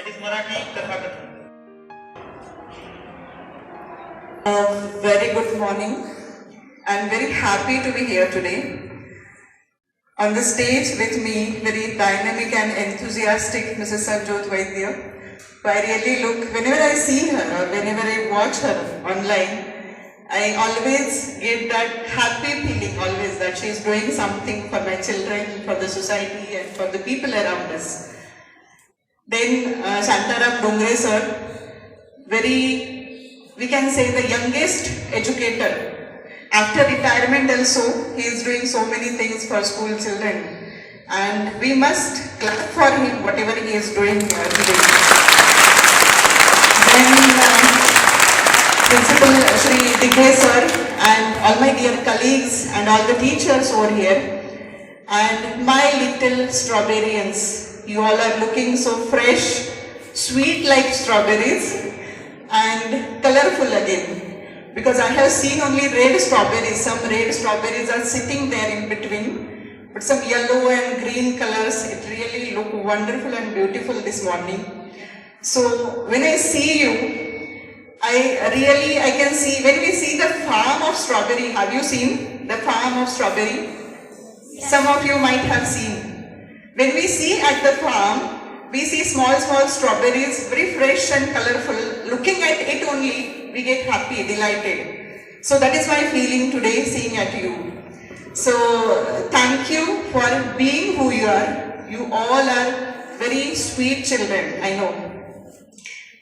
That is Marathi Katha. Very good morning. I'm very happy to be here today. On the stage with me, very dynamic and enthusiastic Mrs. Sarjot Vaidya. I really look, whenever I see her or whenever I watch her online, I always get that happy feeling always that she is doing something for my children, for the society and for the people around us. Then Shantaram Dongre sir, very, we can say the youngest educator. After retirement also, he is doing so many things for school children. And we must clap for him, whatever he is doing here today. Then Principal Shri Dighe sir and all my dear colleagues and all the teachers over here. And my little strawberrians, you all are looking so fresh, sweet like strawberries and colorful again. Because I have seen only red strawberries, some red strawberries are sitting there in between. But some yellow and green colors, it really look wonderful and beautiful this morning. So when I see you, I can see, when we see the farm of strawberry, have you seen the farm of strawberry? Yes. Some of you might have seen. When we see at the farm, we see small strawberries, very fresh and colorful. Looking at it only, we get happy, delighted. So that is my feeling today, seeing at you. So thank you for being who you are. You all are very sweet children, I know.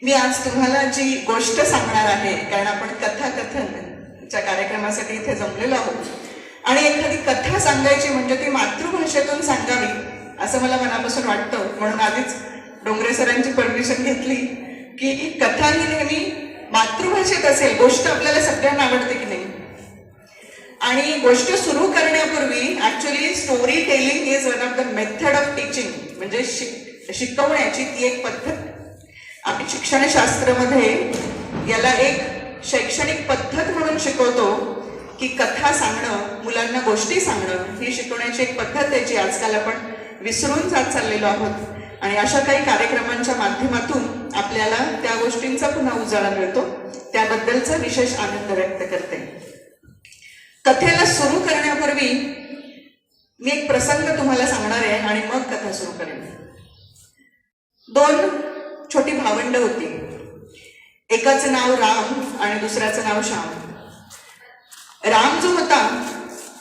मी आज तुम्हाला जी गोष्ट सांगणार आहे, कारण आपण कथाकथनच्या कार्यक्रमासाठी इथे जमलेलो आहोत आणि एखादी कथा सांगायची म्हणजे ती मातृभाषेतून सांगावी असं मला मनापासून वाटतं. म्हणून आधीच डोंगरे सरांची परमिशन घेतली की कथा ही नेहमी मातृभाषेत असेल. गोष्ट आपल्याला सगळ्यांना आवडते की नाही. आणि गोष्ट सुरू करण्यापूर्वी actually story telling is one of the method of teaching, म्हणजे शिकवण्याची ती एक पद्धत. आम्ही शिक्षणशास्त्रामध्ये याला एक शैक्षणिक पद्धत म्हणून शिकवतो की कथा सांगणं, मुलांना गोष्टी सांगणं ही शिकवण्याची एक पद्धत आहे जी आजकाल आपण विसरून जात चाललेलो आहोत. आणि अशा काही कार्यक्रमांच्या माध्यमातून आपल्याला त्या गोष्टींचा पुन्हा उजाळा मिळतो, त्याबद्दलचा विशेष आनंद व्यक्त करते. कथेला सुरू करण्यापूर्वी मी एक प्रसंग तुम्हाला सांगणार आहे आणि मग कथा सुरू करेन. दोन छोटी भावंड होती. एकाचं नाव राम आणि दुसऱ्याचं नाव श्याम. राम जो होता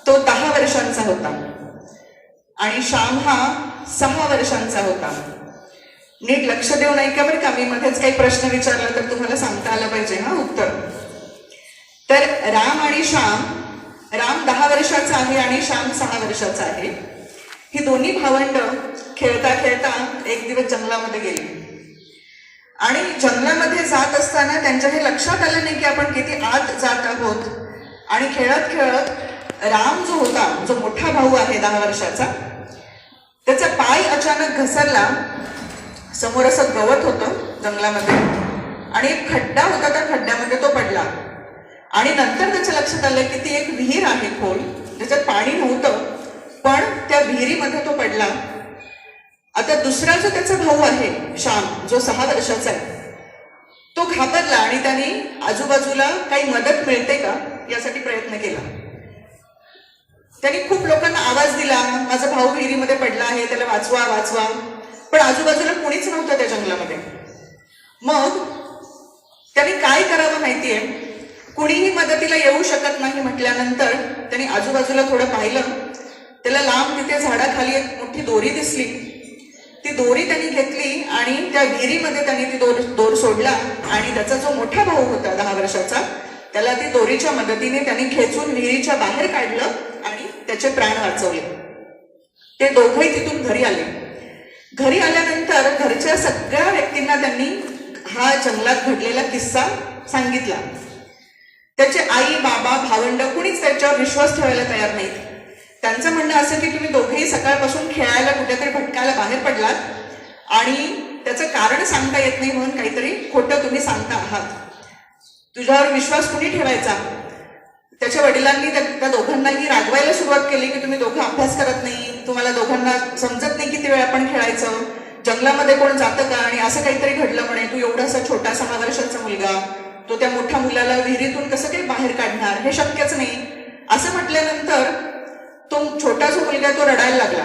तो 10 वर्षांचा होता आणि श्याम हा 6 वर्षांचा होता. नीट लक्ष देऊन ऐका बरं का, मी मध्येच काही प्रश्न विचारला तर तुम्हाला सांगता आलं पाहिजे हा उत्तर. तर राम आणि श्याम, राम 10 वर्षाचा आहे आणि श्याम 6 वर्षाचा आहे. ही दोन्ही भावंड खेळता खेळता एक दिवस जंगलामध्ये गेली आणि जंगलामध्ये जात असताना त्यांच्या हे लक्षात आलं नाही की आपण किती आत जात आहोत. आणि खेळत खेळत राम जो होता, जो मोठा भाऊ आहे 10 वर्षाचा, त्याचा पाय अचानक घसरला. समोर असं गवत होतं जंगलामध्ये आणि एक खड्डा होता, त्या खड्ड्यामध्ये तो पडला. आणि नंतर त्याच्या लक्षात आलं की ती एक विहीर आहे खोल, ज्याच्यात पाणी नव्हतं, पण त्या विहिरीमध्ये तो पडला. आता दुसरा जो त्याचा भाऊ आहे श्याम, जो 6 वर्षाचा आहे, तो घाबरला आणि त्याने आजूबाजूला काही मदत मिळते का यासाठी प्रयत्न केला. त्यांनी खूप लोकांना आवाज दिला, माझा भाऊ विहिरीमध्ये पडला आहे, त्याला वाचवा वाचवा. पण आजूबाजूला कोणीच नव्हतं त्या जंगलामध्ये. मग त्याने काय करावं माहितीये, कुणीही मदतीला येऊ शकत नाही म्हटल्यानंतर त्यांनी आजूबाजूला थोडं पाहिलं. त्याला लांब तिथे झाडाखाली एक मोठी दोरी दिसली. ती दोरी त्यांनी घेतली आणि त्या विहिरीमध्ये त्यांनी ती दोर सोडला आणि त्याचा जो मोठा भाऊ होता 10 वर्षाचा, त्याला ती दोरीच्या मदतीने त्यांनी खेचून विहिरीच्या बाहेर काढलं आणि त्याचे प्राण वाचवले. ते दोघंही तिथून घरी आले. घरी आल्यानंतर घरच्या सगळ्या व्यक्तींना त्यांनी हा जंगलात घडलेला किस्सा सांगितला. त्याचे आई, बाबा, भावंड कुणीच त्याच्यावर विश्वास ठेवायला तयार नाहीत. त्यांचं म्हणणं असं की तुम्ही दोघेही सकाळपासून खेळायला कुठेतरी भटकायला बाहेर पडलात आणि त्याचं कारण सांगता येत नाही म्हणून काहीतरी खोटं तुम्ही सांगता आहात. तुझ्यावर विश्वास कुणी ठेवायचा. त्याच्या वडिलांनी त्या दोघांनाही रागवायला सुरुवात केली की तुम्ही दोघं अभ्यास करत नाही, तुम्हाला दोघांना समजत नाही किती वेळ आपण खेळायचं, जंगलामध्ये कोण जातं का आणि असं काहीतरी घडलं म्हणे, तू एवढासा छोटा 6 वर्षाचा मुलगा तो त्या मोठ्या मुलाला विहिरीतून कसं काही बाहेर काढणार, हे शक्यच नाही. असं म्हटल्यानंतर तो छोटा जो मुलगा तो रडायला लागला.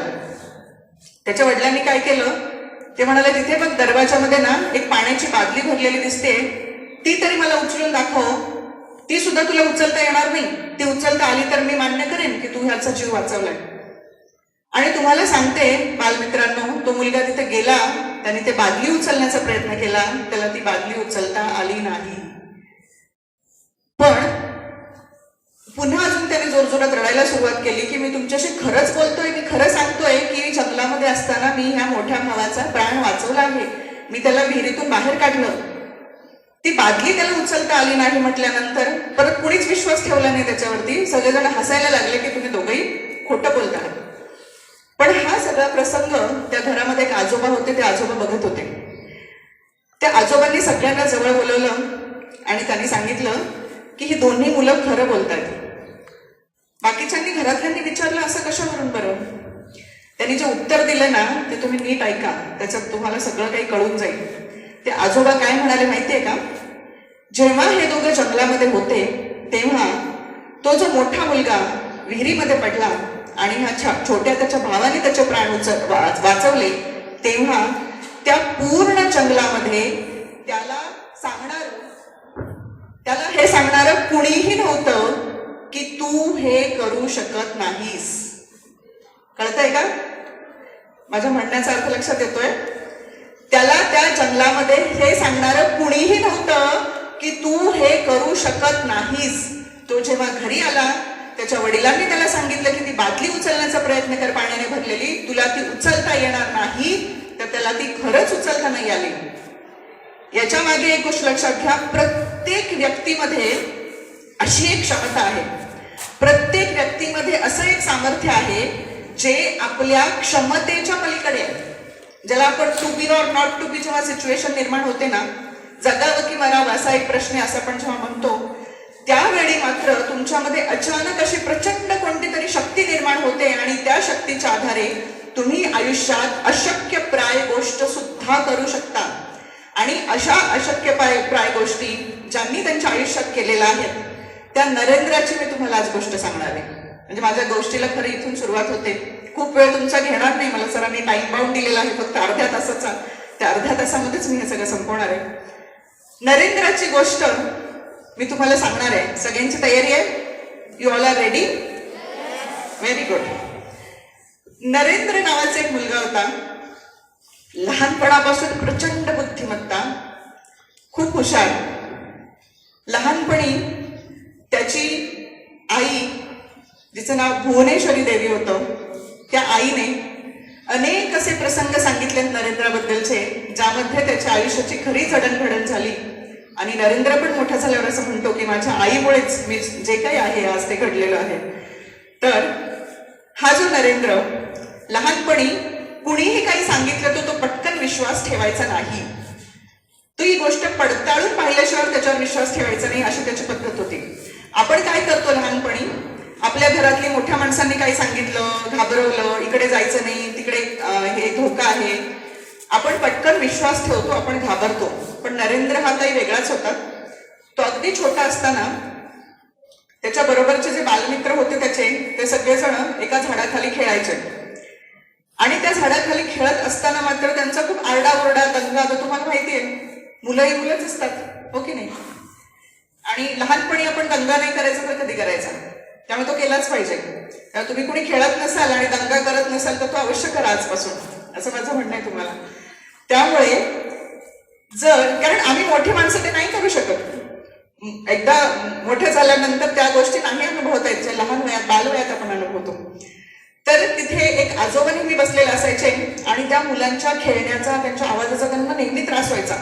त्याच्या वडिलांनी काय केलं, ते म्हणाले तिथे बघ दरवाजामध्ये ना एक पाण्याची बादली भरलेली दिसते, ती तरी मला उचलून दाखव. ती सुद्धा तुला उचलता येणार नाही, ती उचलता आली तर मी मान्य करेन की तू ह्याचा जीव वाचवलाय. आणि तुम्हाला सांगते बालमित्रांनो, तो मुलगा तिथे गेला, त्याने ते बादली उचलण्याचा प्रयत्न केला, त्याला ती बादली उचलता आली नाही. पण पुन्हा अजून त्याने जोरजोरात रडायला सुरुवात केली की मी तुमच्याशी खरंच बोलतोय, मी खरं सांगतोय की जंगलामध्ये असताना मी ह्या मोठ्या भावाचा प्राण वाचवला आहे, मी त्याला विहिरीतून बाहेर काढलं. ती बादली त्याला उचलता आली नाही म्हटल्यानंतर परत कुणीच विश्वास ठेवला नाही त्याच्यावरती. सगळेजण हसायला लागले की तुम्ही दोघंही खोटं बोलता. पण हा सगळा प्रसंग त्या घरामध्ये एक आजोबा होते, ते आजोबा बघत होते. त्या आजोबांनी सगळ्यांना जवळ बोलवलं आणि त्यांनी सांगितलं की ही दोन्ही मुलं खरं बोलतात. बाकीच्यांनी घरातल्यांनी विचारलं असं कशावरून बरं. त्यांनी जे उत्तर दिलं ना ते तुम्ही नीट ऐका, त्याच्यात तुम्हाला सगळं काही कळून जाईल. ते आजोबा काय म्हणाले माहितीये का, जेव्हा हे दोघं जंगलामध्ये होते तेव्हा तो जो मोठा मुलगा विहिरीमध्ये पडला आणि ह्या छोट्या त्याच्या भावाने त्याचे प्राण वाचवले, तेव्हा त्या पूर्ण जंगलामध्ये त्याला हे सांगणारं कुणीही नव्हतं की तू हे करू शकत नाहीस. कळतंय का माझ्या म्हणण्याचा अर्थ लक्षात येतोय. त्याला त्या जंगलामध्ये हे सांगणारं कुणीही नव्हतं की तू हे करू शकत नाहीस. तो जेव्हा घरी आला त्याच्या वडिलांनी त्याला सांगितलं की ती बादली उचलण्याचा प्रयत्न कर पाण्याने भरलेली, तुला ती उचलता येणार नाही, तर त्याला ती खरंच उचलता नाही आली. याच्या मागे एक गोष्ट लक्षात घ्या, प्रत्येक व्यक्तीमध्ये अशी एक क्षमता आहे, प्रत्येक व्यक्तीमध्ये असं एक सामर्थ्य आहे जे आपल्या क्षमतेच्या पलीकडे आहे. ज्याला आपण to be or not to be जेव्हा सिच्युएशन निर्माण होते ना, जगावं की मरावं असा एक प्रश्न असं आपण जेव्हा म्हणतो, त्यावेळी मात्र तुमच्यामध्ये अचानक अशी प्रचंड कोणती तरी शक्ती निर्माण होते आणि त्या शक्तीच्या आधारे तुम्ही आयुष्यात अशक्य प्राय गोष्ट सुद्धा करू शकता. आणि अशा अशक्य प्राय गोष्टी ज्यांनी त्यांच्या आयुष्यात केलेल्या आहेत त्या नरेंद्राची मी तुम्हाला आज गोष्ट सांगणार आहे. म्हणजे माझ्या गोष्टीला खरं इथून सुरुवात होते. खूप वेळ तुमचा घेणार नाही, मला सरांनी टाइम बाउंड दिलेला आहे फक्त अर्ध्या तासाचा. त्या अर्ध्या तासामध्येच मी हे सगळं संपवणार आहे. नरेंद्राची गोष्ट मी तुम्हाला सांगणार आहे. सगळ्यांची तयारी आहे? You all are ready? Very good. Narendra नावाचा एक मुलगा होता. लहानपणापासून प्रचंड बुद्धिमत्ता, खूप हुशार. लहानपणी त्याची आई, जिचं नाव भुवनेश्वरी देवी होतं, त्या आईने अनेक असे प्रसंग सांगितले नरेंद्राबद्दलचे ज्यामध्ये त्याच्या आयुष्याची खरी जडणघडण झाली. आणि नरेंद्र पण मोठा झाल्यावर असं म्हणतो की माझ्या आईमुळेच मी जे काही आहे आज ते घडलेलं आहे. तर हा जो नरेंद्र लहानपणी कुणीही काही सांगितलं तर तो पटकन विश्वास ठेवायचा नाही. तो ही गोष्ट पडताळून पाहिल्याशिवाय त्याच्यावर विश्वास ठेवायचा नाही, अशी त्याची पद्धत होती. आपण काय करतो लहानपणी, आपल्या घरातली मोठ्या माणसांनी काही सांगितलं, घाबरवलं, इकडे जायचं नाही, तिकडे हे धोका आहे, आपण पटकन विश्वास ठेवतो, आपण घाबरतो. पण नरेंद्र हा काही वेगळाच होता. तो अगदी छोटा असताना त्याच्या बरोबरचे जे बालमित्र होते त्याचे, ते सगळेजण एका झाडाखाली खेळायचे. आणि त्या झाडाखाली खेळत असताना मात्र त्यांचा खूप आरडाओरडा, दंगा, तर तुम्हाला माहितीये मुलंही मुलंच असतात, हो की नाही. आणि लहानपणी आपण दंगा नाही करायचा तर कधी करायचा, त्यामुळे तो केलाच पाहिजे. त्यामुळे तुम्ही कुणी खेळत नसाल आणि दंगा करत नसाल तर तो अवश्य करा आजपासून, असं माझं म्हणणं आहे तुम्हाला. त्यामुळे कारण आम्ही मोठी माणसं ते नाही करू शकत, एकदा मोठे झाल्यानंतर त्या गोष्टी नाही अनुभवता येत, लहान वयात बालवयात आपण अनुभवतो. तर तिथे एक आजोबा नेहमी बसलेले असायचे आणि त्या मुलांच्या खेळण्याचा, त्यांच्या आवाजाचा त्यांना नेहमी त्रास व्हायचा.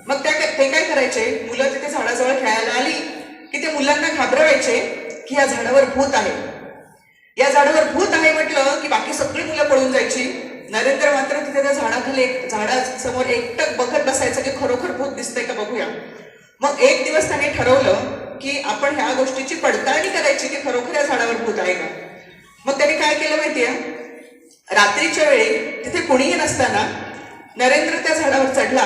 मग ते काय करायचे, मुलं तिथे झाडाजवळ खेळायला आली की ते मुलांना घाबरवायचे की या झाडावर भूत आहे. या झाडावर भूत आहे म्हटलं की बाकी सगळी मुलं पळून जायची. नरेंद्र मात्र तिथे त्या झाडाखाली झाडासमोर एकटक बघत बसायचं की खरोखर भूत दिसतंय का बघूया. मग एक दिवस त्याने ठरवलं की आपण ह्या गोष्टीची पडताळणी करायची की खरोखर या झाडावर भूत आहे का. मग त्याने काय केलं माहितीये, रात्रीच्या वेळी तिथे कोणीही नसताना नरेंद्र त्या झाडावर चढला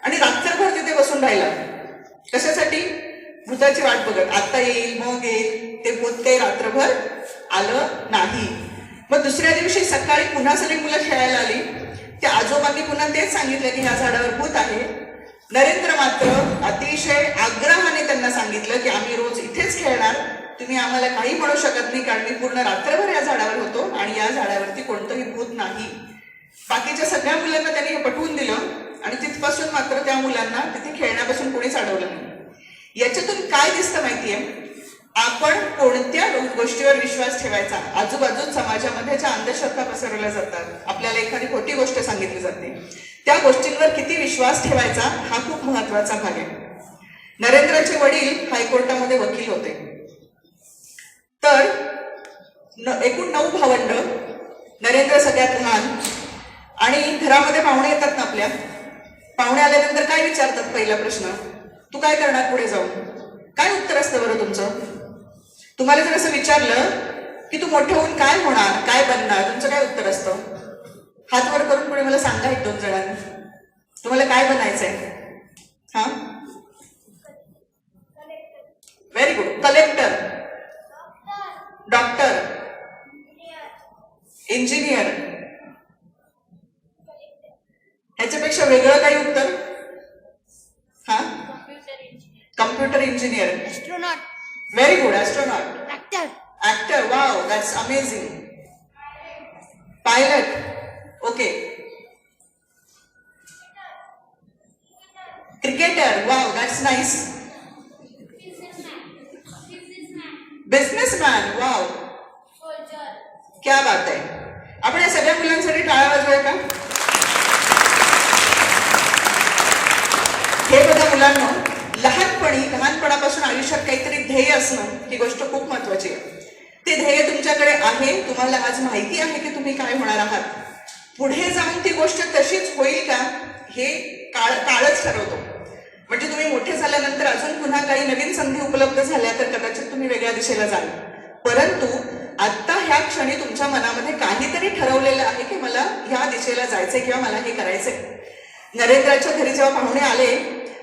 आणि रात्रभर तिथे बसून राहिला. कशासाठी? भूताची वाट बघत, आता येईल मग येईल. ते भूत काही रात्रभर आलं नाही. मग दुसऱ्या दिवशी सकाळी पुन्हा सगळी मुलं खेळायला आली. त्या आजोबांनी पुन्हा तेच सांगितलं की ह्या झाडावर भूत आहे. नरेंद्र मात्र अतिशय आग्रहाने त्यांना सांगितलं की आम्ही रोज इथेच खेळणार, तुम्ही आम्हाला काही म्हणू शकत नाही, कारण मी पूर्ण रात्रभर या झाडावर होतो आणि या झाडावरती कोणतंही भूत नाही. बाकीच्या सगळ्या मुलांना त्यांनी हे पटवून दिलं आणि तिथपासून मात्र त्या मुलांना तिथे खेळण्यापासून कोणीच अडवलं नाही. याच्यातून काय दिसतं माहितीये? आपण कोणत्या गोष्टीवर विश्वास ठेवायचा. आजूबाजूत समाजामध्ये ज्या अंधश्रद्धा पसरवल्या जातात, आपल्याला एखादी खोटी गोष्ट सांगितली जाते, त्या गोष्टींवर किती विश्वास ठेवायचा हा खूप महत्वाचा भाग आहे. नरेंद्राचे वडील हायकोर्टामध्ये वकील होते. तर एकूण 9 भावंड, नरेंद्र सगळ्यात लहान. आणि घरामध्ये पाहुणे येतात ना आपल्या, पाहुणे आल्यानंतर काय विचारतात? पहिला प्रश्न, तू काय करणार पुढे जाऊन? काय उत्तर असतं बरं तुमचं? तुम्हाला जर असं विचारलं की तू मोठं होऊन काय होणार, काय बनणार, तुमचं काय उत्तर असतं? हात वर करून पुढे मला सांगा 1-2 जणांनी, तुम्हाला काय बनायचंय? हा, very good. Collector, doctor, engineer. ह्याच्यापेक्षा वेगळं काही उत्तर? हा, computer engineer. Astronaut. Very good. Astronaut. Actor. Actor. Wow, that's amazing. Pilot. Okay. Cricketer. Wow, that's nice. Businessman. Wow, क्या बात आहे. आपण या सगळ्या मुलांसाठी टाळ्या वाजवाय का? हे बघा मुलांना, लहानपणापासून आयुष्यात काहीतरी ध्येय असणं ही गोष्ट खूप महत्वाची आहे. ते ध्येय तुमच्याकडे आहे, तुम्हाला आज माहिती आहे की तुम्ही काय होणार आहात. पुढे जाऊन ती गोष्ट तशीच होईल का हे काळच ठरवतो. म्हणजे तुम्ही मोठे झाल्यानंतर अजून पुन्हा काही नवीन संधी उपलब्ध झाल्या तर कदाचित तुम्ही वेगळ्या दिशेला जाल. परंतु आता ह्या क्षणी तुमच्या मनामध्ये काहीतरी ठरवलेलं आहे की मला ह्या दिशेला जायचंय किंवा मला हे करायचंय. नरेंद्राच्या घरी जेव्हा पाहुणे आले,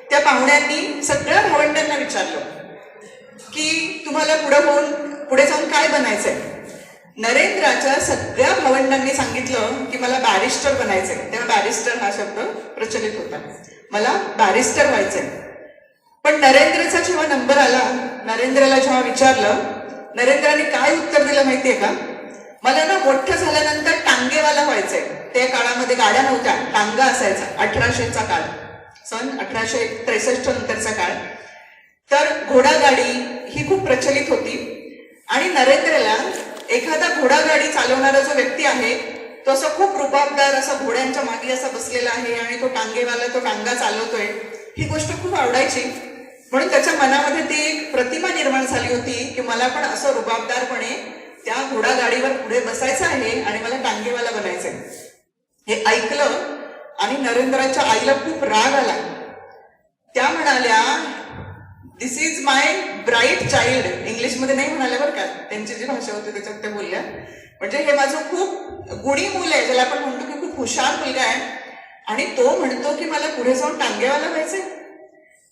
त्या पाहुण्यांनी सगळ्या भावंडांना विचारलं की तुम्हाला पुढे जाऊन काय बनायचंय. नरेंद्राच्या सगळ्या भावंडांनी सांगितलं की मला बॅरिस्टर बनायचंय. तेव्हा बॅरिस्टर हा शब्द प्रचलित होता, मला बॅरिस्टर व्हायचंय. पण नरेंद्रचा जेव्हा नंबर आला, नरेंद्रला जेव्हा विचारलं, नरेंद्राने काय उत्तर दिलं माहितीये का? मला ना मोठं झाल्यानंतर टांगेवाला व्हायचंय. त्या काळामध्ये गाड्या नव्हत्या, टांगा असायचा. 1800चा काळ, सन 1863 नंतरचा काळ. तर घोडागाडी ही खूप प्रचलित होती आणि नरेंद्रला एखादा घोडागाडी चालवणारा जो व्यक्ती आहे तो असा खूप रुबाबदार असा घोड्यांच्या मागे असा बसलेला आहे आणि तो टांगेवाला तो टांगा चालवतोय, ही गोष्ट खूप आवडायची. म्हणून त्याच्या मनामध्ये ती एक प्रतिमा निर्माण झाली होती की मला पण असं रुबाबदारपणे त्या घोडागाडीवर पुढे बसायचं आहे आणि मला टांगेवाला बनायचंय. हे ऐकलं आणि नरेंद्राच्या आईला खूप राग आला. त्या म्हणाल्या, दिस इज माय ब्राईट चाइल्ड. इंग्लिशमध्ये नाही म्हणाल्या बरं का, त्यांची जी भाषा होती त्याच्यात त्या बोलल्या. म्हणजे हे माझं खूप गुणी मूल आहे, ज्याला आपण म्हणतो की खूप हुशार मुलगा आहे, आणि तो म्हणतो की मला पुढे जाऊन टांगेवाला व्हायचंय.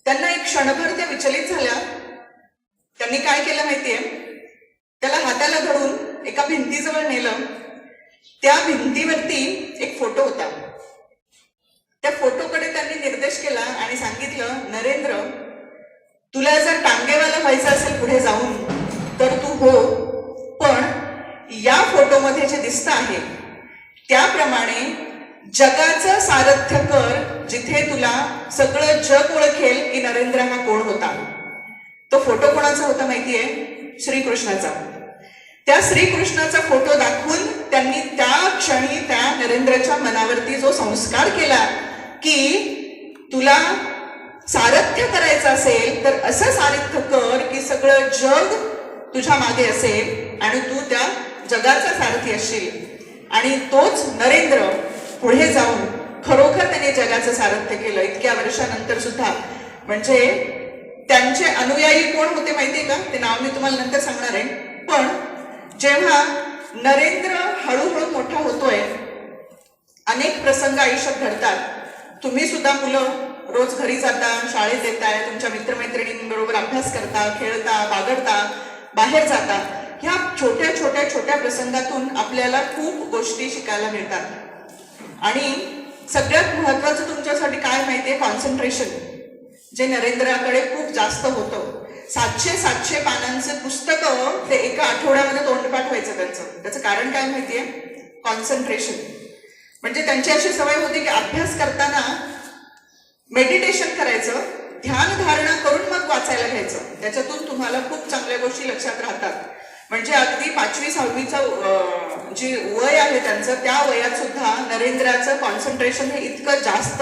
त्यांना एक क्षणभर त्या विचलित झाल्या. त्यांनी काय केलं माहितीये? त्याला हाताला धरून एका भिंतीजवळ नेलं. त्या भिंतीवरती एक फोटो होता. त्या फोटोकडे त्यांनी निर्देश केला आणि सांगितलं, नरेंद्र, तुला जर टांगेवाला व्हायचं असेल पुढे जाऊन तर तू हो, पण या फोटोमध्ये जे दिसतं आहे त्याप्रमाणे जगाचं सारथ्य कर, जिथे तुला सगळं जग ओळखेल की नरेंद्र हा कोण होता. तो फोटो कोणाचा होता माहितीये? श्रीकृष्णाचा. त्या श्रीकृष्णाचा फोटो दाखवून त्यांनी त्या क्षणी त्या नरेंद्रच्या मनावरती जो संस्कार केला की तुला सारथ्य करायचं असेल तर असं सारथ्य कर की सगळं जग तुझ्या मागे असेल आणि तू त्या जगाचा सारथी असशील. आणि तोच नरेंद्र पुढे जाऊन खरोखर त्याने जगाचं सारथ्य केलं इतक्या वर्षानंतर सुद्धा. म्हणजे त्यांचे अनुयायी कोण होते माहितीये का? ते नाव मी तुम्हाला नंतर सांगणार आहे. पण जेव्हा नरेंद्र हळूहळू मोठा होतोय अनेक प्रसंग आयुष्यात घडतात. तुम्ही सुद्धा मुलं रोज घरी जाता, शाळेत येताय, तुमच्या मित्रमैत्रिणींबरोबर अभ्यास करता, खेळता, बागडता, बाहेर जाता. ह्या छोट्या छोट्या छोट्या प्रसंगातून आपल्याला खूप गोष्टी शिकायला मिळतात. आणि सगळ्यात महत्वाचं तुमच्यासाठी काय माहितीये? कॉन्सन्ट्रेशन, जे नरेंद्राकडे खूप जास्त होतं. 700 पानांचं पुस्तक ते एका आठवड्यामध्ये तोंडपाठ व्हायचं त्याचं कारण काय माहितीये? कॉन्सन्ट्रेशन. म्हणजे त्यांची अशी सवय होती की अभ्यास करताना मेडिटेशन करायचं, ध्यान धारणा करून मग वाचायला घ्यायचं. त्याच्यातून तुम्हाला खूप चांगल्या गोष्टी लक्षात राहतात. म्हणजे अगदी 5वी-6वीचं जे वय आहे त्यांचं, त्या वयात सुद्धा नरेंद्राचं कॉन्सन्ट्रेशन हे इतकं जास्त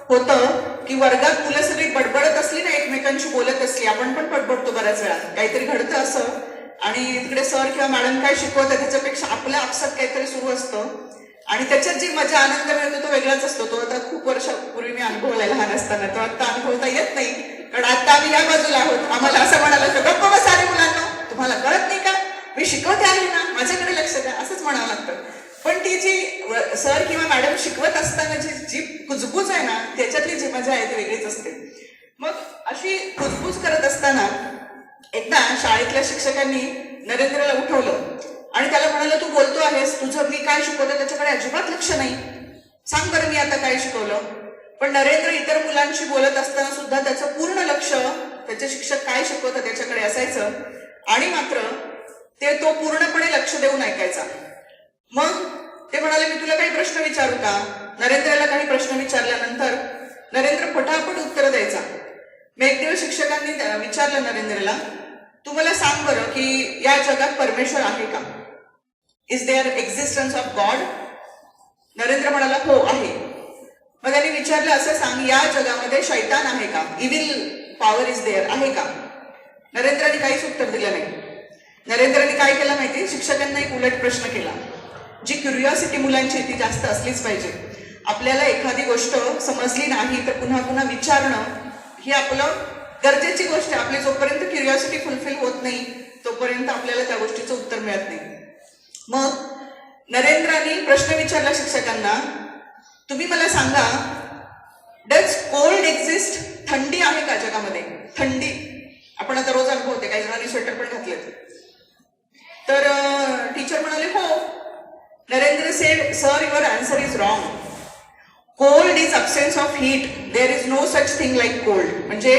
होतं की वर्गात मुलं सगळी बडबडत असली ना, एकमेकांशी बोलत असली, आपण पण बडबडतो बऱ्याच वेळा, काहीतरी घडतं असं, आणि तिकडे सर किंवा मॅडम काय शिकवतात त्याच्यापेक्षा आपलं आपसात काहीतरी सुरू असतं आणि त्याच्यात जी मजा आनंद मिळतो तो वेगळाच असतो. तो आता खूप वर्षापूर्वी मी अनुभवला लहान असताना, तो आता अनुभवता येत नाही, कारण आता आम्ही या बाजूला आहोत. आम्हाला असं म्हणाला की गप्प बसा रे मुलांना, तुम्हाला कळत नाही का, मी शिकवते आहे ना, माझ्याकडे लक्ष द्या, असंच म्हणावं लागतं. पण ती जी सर किंवा मॅडम शिकवत असताना जी कुजबूज आहे ना, त्याच्यातली जी मजा आहे ती वेगळीच असते. मग अशी कुजबूज करत असताना एकदा शाळेतल्या शिक्षकांनी नरेंद्रला उठवलं आणि त्याला म्हणालं, तू बोलतो आहेस, तुझं मी काय शिकवलं त्याच्याकडे अजिबात लक्ष नाही, सांग बरं मी आता काय शिकवलं. पण नरेंद्र इतर मुलांशी बोलत असताना सुद्धा त्याचं पूर्ण लक्ष त्याचे शिक्षक काय शिकवतात त्याच्याकडे असायचं आणि मात्र तो पूर्णपणे लक्ष देऊन ऐकायचा. मग ते म्हणाले, मी तुला काही प्रश्न विचारू का? नरेंद्रला काही प्रश्न विचारल्यानंतर नरेंद्र फटाफट उत्तर द्यायचा. मग एक दिवस शिक्षकांनी विचारलं नरेंद्रला, तू मला सांग बरं की या जगात परमेश्वर आहे का? Is there existence of God? Narendra म्हणाला, हो आहे. मग त्यांनी विचारलं, असं सांग, या जगामध्ये शैतान आहे का? इव्हिल पॉवर इज देअर आहे का? नरेंद्राने काहीच उत्तर दिलं नाही. नरेंद्राने काय केलं माहिती? शिक्षकांना एक उलट प्रश्न केला. जी क्युरिओसिटी मुलांची ती जास्त असलीच पाहिजे. आपल्याला एखादी गोष्ट समजली नाही तर पुन्हा पुन्हा विचारणं ही आपलं गरजेची गोष्ट आहे. आपली जोपर्यंत क्युरिओसिटी फुलफिल होत नाही तोपर्यंत आपल्याला त्या गोष्टीचं उत्तर मिळत नाही. मग नरेंद्राने प्रश्न विचारला शिक्षकांना, तुम्ही मला सांगा, डज कोल्ड एक्झिस्ट? थंडी आहे का जगामध्ये? थंडी आपण आता रोज अनुभवते, काही जणांनी स्वेटर पण घातलेत. तर टीचर म्हणाले, हो. Narendra said, sir, your answer is wrong. Cold is absence of heat. There is no such thing like cold. म्हणजे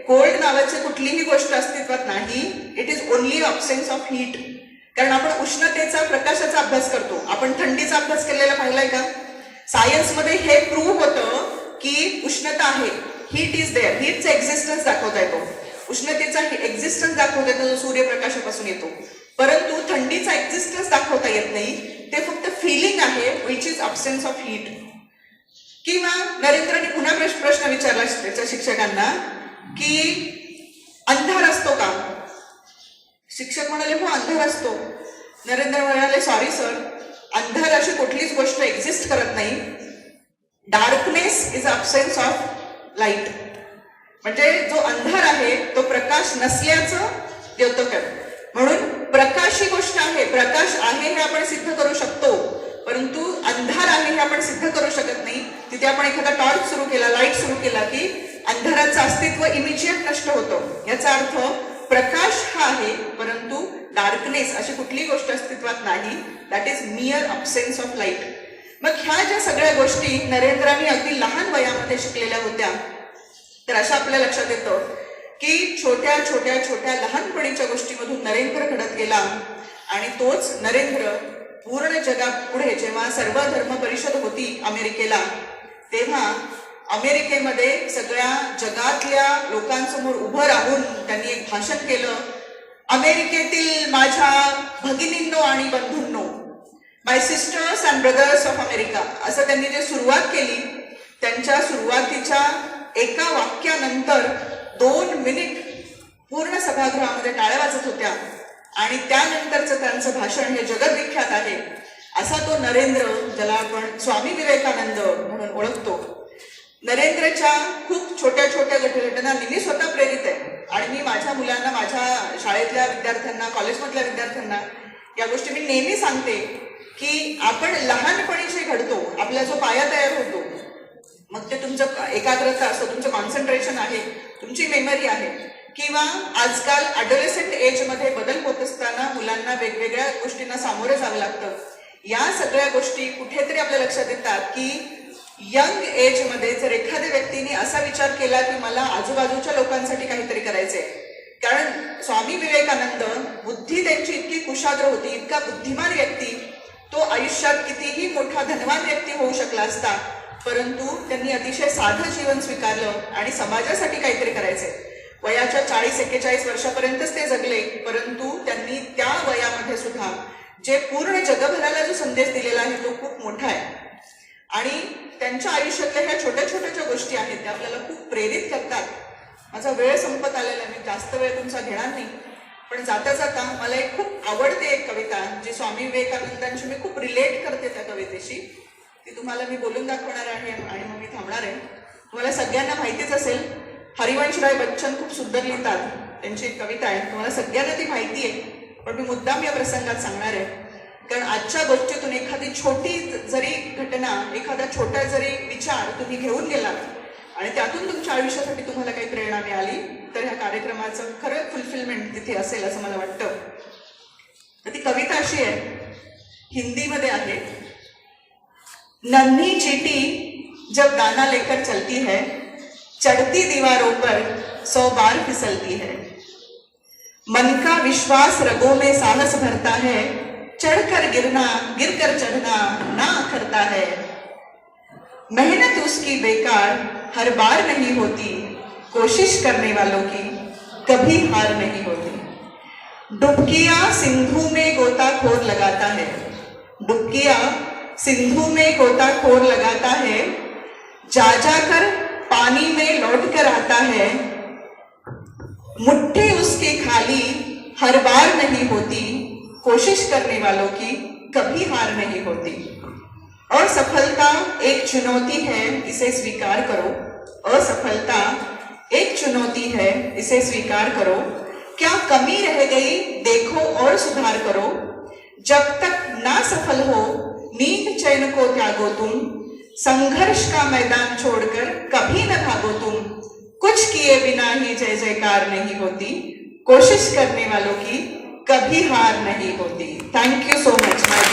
कोल्ड नावाची कुठलीही गोष्ट अस्तित्वात नाही. It is only absence of heat. कारण आपण उष्णतेचा, प्रकाशाचा अभ्यास करतो. आपण थंडीचा अभ्यास केलेला पाहिलाय का? सायन्समध्ये हे प्रूव्ह होतं की उष्णता आहे, हीट इज देअर. हीटचा एक्झिस्टन्स दाखवता येतो, उष्णतेचा एक्झिस्टन्स दाखवता येतो जो सूर्यप्रकाशापासून येतो. परंतु थंडीचा एक्झिस्टन्स दाखवता येत नाही, ते फक्त फिलिंग आहे, which is absence of heat. किंवा नरेंद्रने पुन्हा प्रश्न विचारला त्याच्या शिक्षकांना की अंधार असतो का? शिक्षक म्हणाले, हो अंधार असतो. नरेंद्र म्हणाले, सॉरी सर, अंधार अशी कुठलीच गोष्ट एक्झिस्ट करत नाही. Darkness is absence of light. म्हणजे जो अंधार आहे तो प्रकाश नसल्याचं द्योतक आहे. म्हणून प्रकाश ही गोष्ट आहे, प्रकाश आहे हे आपण सिद्ध करू शकतो, परंतु अंधार आहे हे आपण सिद्ध करू शकत नाही. तिथे आपण एखादा टॉर्च सुरू केला, लाईट सुरू केला की अंधाराचं अस्तित्व इमिजिएट नष्ट होतं. याचा अर्थ प्रकाश हा आहे, परंतु डार्कनेस अशी कुठली गोष्ट अस्तित्वात नाही. That is मियर absence of light. मग ह्या ज्या सगळ्या गोष्टी नरेंद्राने अगदी लहान वयामध्ये शिकलेल्या होत्या, तर अशा आपल्या लक्षात येतं की छोट्या छोट्या छोट्या लहानपणीच्या गोष्टीमधून नरेंद्र घडत गेला. आणि तोच नरेंद्र पूर्ण जगापुढे जेव्हा सर्व धर्म परिषद होती अमेरिकेला, तेव्हा अमेरिकेमध्ये सगळ्या जगातल्या लोकांसमोर उभं राहून त्यांनी एक भाषण केलं. अमेरिकेतील माझ्या भगिनींनो आणि बंधूंनो, my sisters and brothers of America, असं त्यांनी जे सुरुवात केली, त्यांच्या सुरुवातीच्या एका वाक्यानंतर 2 मिनिट पूर्ण सभागृहामध्ये टाळ्या वाजत होत्या. आणि त्यानंतरचं त्यांचं भाषण हे जगविख्यात आहे. असा तो नरेंद्र, ज्याला आपण स्वामी विवेकानंद म्हणून ओळखतो, नरेंद्रच्या खूप छोट्या छोट्या घटना मी स्वतः प्रेरित आहे. आणि मी माझ्या मुलांना, माझ्या शाळेतल्या विद्यार्थ्यांना, कॉलेजमधल्या विद्यार्थ्यांना या गोष्टी मी नेहमी सांगते की आपण लहानपणी जे घडतो, आपला जो पाया तयार होतो, मग ते तुमचं एकाग्रता असतो, तुमचं कॉन्सन्ट्रेशन आहे, तुमची मेमरी आहे, किंवा आजकाल ॲडोलेसेंट एजमध्ये बदल होत असताना मुलांना वेगवेगळ्या गोष्टींना सामोरं जावं लागतं. या सगळ्या गोष्टी कुठेतरी आपल्या लक्षात येतात की यंग एजमध्ये जर एखाद्या व्यक्तीने असा विचार केला की मला आजूबाजूच्या लोकांसाठी काहीतरी करायचंय, कारण स्वामी विवेकानंद बुद्धी त्यांची इतकी कुशाग्र होती, इतका बुद्धिमान व्यक्ती, तो आयुष्यात कितीही मोठा धनवान व्यक्ती होऊ शकला असता, परंतु त्यांनी अतिशय साधं जीवन स्वीकारलं आणि समाजासाठी काहीतरी करायचंय. वयाच्या 40-41 वर्षापर्यंतच ते जगले, परंतु त्यांनी त्या वयामध्ये सुद्धा जे पूर्ण जगभराला जो संदेश दिलेला आहे तो खूप मोठा आहे. आणि त्यांच्या आयुष्यातल्या ह्या छोट्या छोट्या ज्या गोष्टी आहेत त्या आपल्याला खूप प्रेरित करतात. माझा वेळ संपत आलेला, मी जास्त वेळ तुमचा घेणार नाही, पण जाता जाता मला एक खूप आवडते एक कविता जी स्वामी विवेकानंदांची मी खूप रिलेट करते त्या कवितेशी, ती तुम्हाला मी बोलून दाखवणार आहे आणि मग मी थांबणार आहे. तुम्हाला सगळ्यांना माहितीच असेल, हरिवंशराय बच्चन खूप सुंदर लिहितात, त्यांची एक कविता आहे, तुम्हाला सगळ्यांना ती माहिती आहे, पण मी मुद्दाम या प्रसंगात सांगणार आहे. कारण आजच्या गोष्टीतून एखादी छोटी जरी घटना, एखादा छोटा जरी विचार तुम्ही घेऊन गेलात आणि त्यातून तुमच्या आयुष्यासाठी तुम्हाला काही प्रेरणा मिळाली तर ह्या कार्यक्रमाचं खरं फुलफिलमेंट तिथे असेल असं मला वाटतं. तर ती कविता अशी आहे, हिंदीमध्ये आहे. नन्ही चीटी जब दाना लेकर चलती है, चढ़ती दीवारों पर 100 बार फिसलती है. मन का विश्वास रगों में साहस भरता है, चढ़कर गिरना गिरकर चढ़ना ना करता है. मेहनत उसकी बेकार हर बार नहीं होती, कोशिश करने वालों की कभी हार नहीं होती. डुबकियां सिंधु में गोताखोर लगाता है, डुबकियां सिंधु में गोताखोर लगाता है, जा जाकर पानी में लौट कर आता है. मुट्ठी उसकी खाली हर बार नहीं होती, कोशिश करने वालों की कभी हार नहीं होती. असफलता एक चुनौती है, इसे स्वीकार करो. असफलता एक चुनौती है, इसे स्वीकार करो. क्या कमी रह गई देखो और सुधार करो. जब तक ना सफल हो नींद चैन को त्यागो तुम, संघर्ष का मैदान छोड़कर कभी न भागो तुम. कुछ किए बिना ही जय जयकार नहीं होती, कोशिश करने वालों की कभी हार नहीं होती. Thank you so much.